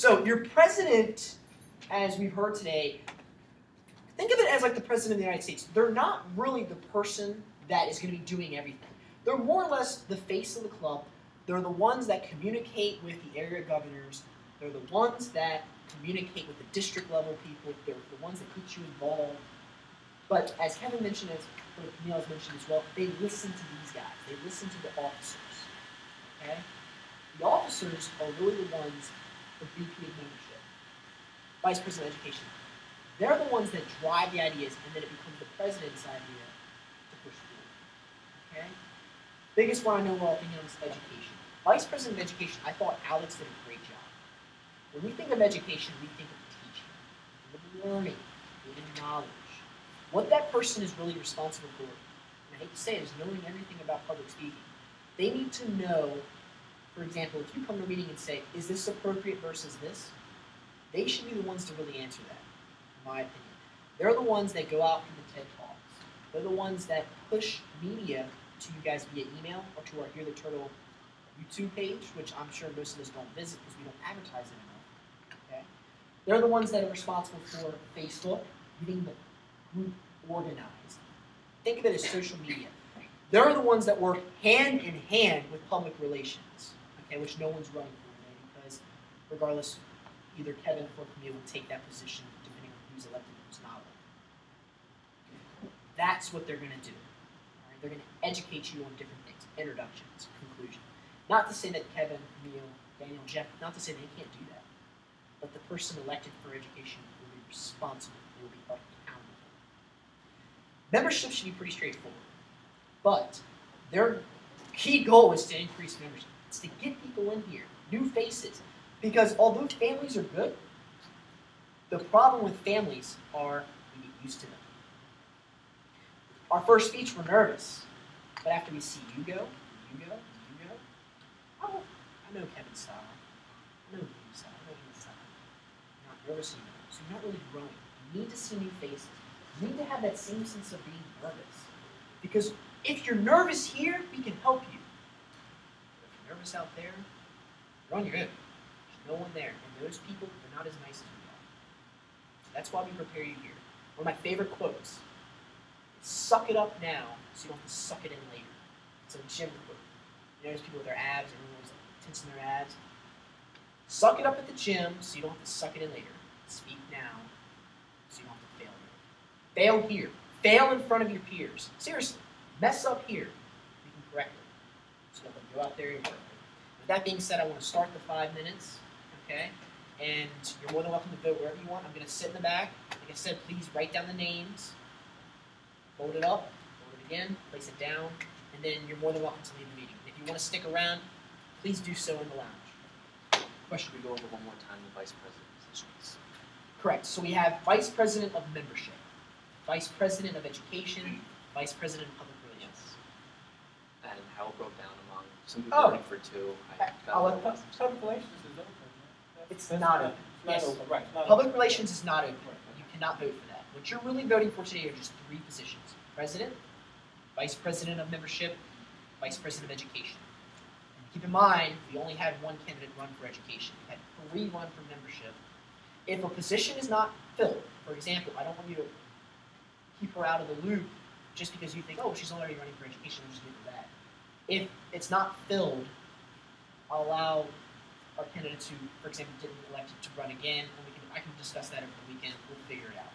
So your president, as we've heard today, think of it as like the president of the United States. They're not really the person that is going to be doing everything. They're more or less the face of the club. They're the ones that communicate with the area governors. They're the ones that communicate with the district level people. They're the ones that get you involved. But as Kevin mentioned, as Neil has mentioned as well, they listen to these guys. They listen to the officers. Okay? The officers are really the ones, the VP of membership, Vice President of Education. They're the ones that drive the ideas, and then it becomes the president's idea to push forward. Okay? Biggest one I know we're all thinking of is education. Vice President of Education, I thought Alex did a great job. When we think of education, we think of teaching, of learning, giving knowledge. What that person is really responsible for, and I hate to say it, is knowing everything about public speaking. They need to know, for example, if you come to a meeting and say, is this appropriate versus this? They should be the ones to really answer that, in my opinion. They're the ones that go out to the TED Talks. They're the ones that push media to you guys via email or to our Hear the Turtle YouTube page, which I'm sure most of us don't visit because we don't advertise it enough. Okay? They're the ones that are responsible for Facebook, getting the group organized. Think of it as social media. They're the ones that work hand in hand with public relations, okay, which no one's running for today because regardless, either Kevin or Camille will take that position depending on who's elected and who's not elected. That's what they're going to do. All right? They're going to educate you on different things, introductions, conclusion. Not to say that Kevin, Camille, Daniel, Jeff, not to say they can't do that, but the person elected for education will be responsible, they will be accountable. Membership should be pretty straightforward, but their key goal is to increase membership. It's to get people in here, new faces, because although families are good, the problem with families are we get used to them. Our first speech, we're nervous, but after we see you go, oh, I know Kevin's style. I know Kevin's style. I know his style. You're not nervous anymore, so you're not really growing. You need to see new faces. You need to have that same sense of being nervous. Because if you're nervous here, we can help you. But if you're nervous out there, you're on your own. There's no one there. And those people, they're not as nice as we are. So that's why we prepare you here. One of my favorite quotes is, suck it up now so you don't have to suck it in later. It's a gym quote. You notice people with their abs, everyone's like tensing their abs. Suck it up at the gym so you don't have to suck it in later. Speak now so you don't have to fail later. Fail here. Fail in front of your peers. Seriously, mess up here. You can correct it. So let them go out there and work. With that being said, I want to start the 5 minutes, okay? And you're more than welcome to vote wherever you want. I'm going to sit in the back. Like I said, please write down the names. Fold it up. Fold it again. Place it down. And then you're more than welcome to leave the meeting. If you want to stick around, please do so in the lounge. Question, we go over one more time the vice president positions. Correct. So we have vice president of membership, vice president of education, vice president of public relations. And how it broke down among some people voting for two. Public relations is open. It's not open. Yes. Right. Public relations is not open. You cannot vote for that. What you're really voting for today are just 3 positions: president, vice president of membership, vice president of education. And keep in mind, we only had 1 candidate run for education. We had 3 run for membership. If a position is not filled, for example, I don't want you to keep her out of the loop just because you think, oh, she's already running for education, we'll just give her that. If it's not filled, I'll allow our candidates who, for example, didn't elect to run again, and I can discuss that over the weekend. We'll figure it out.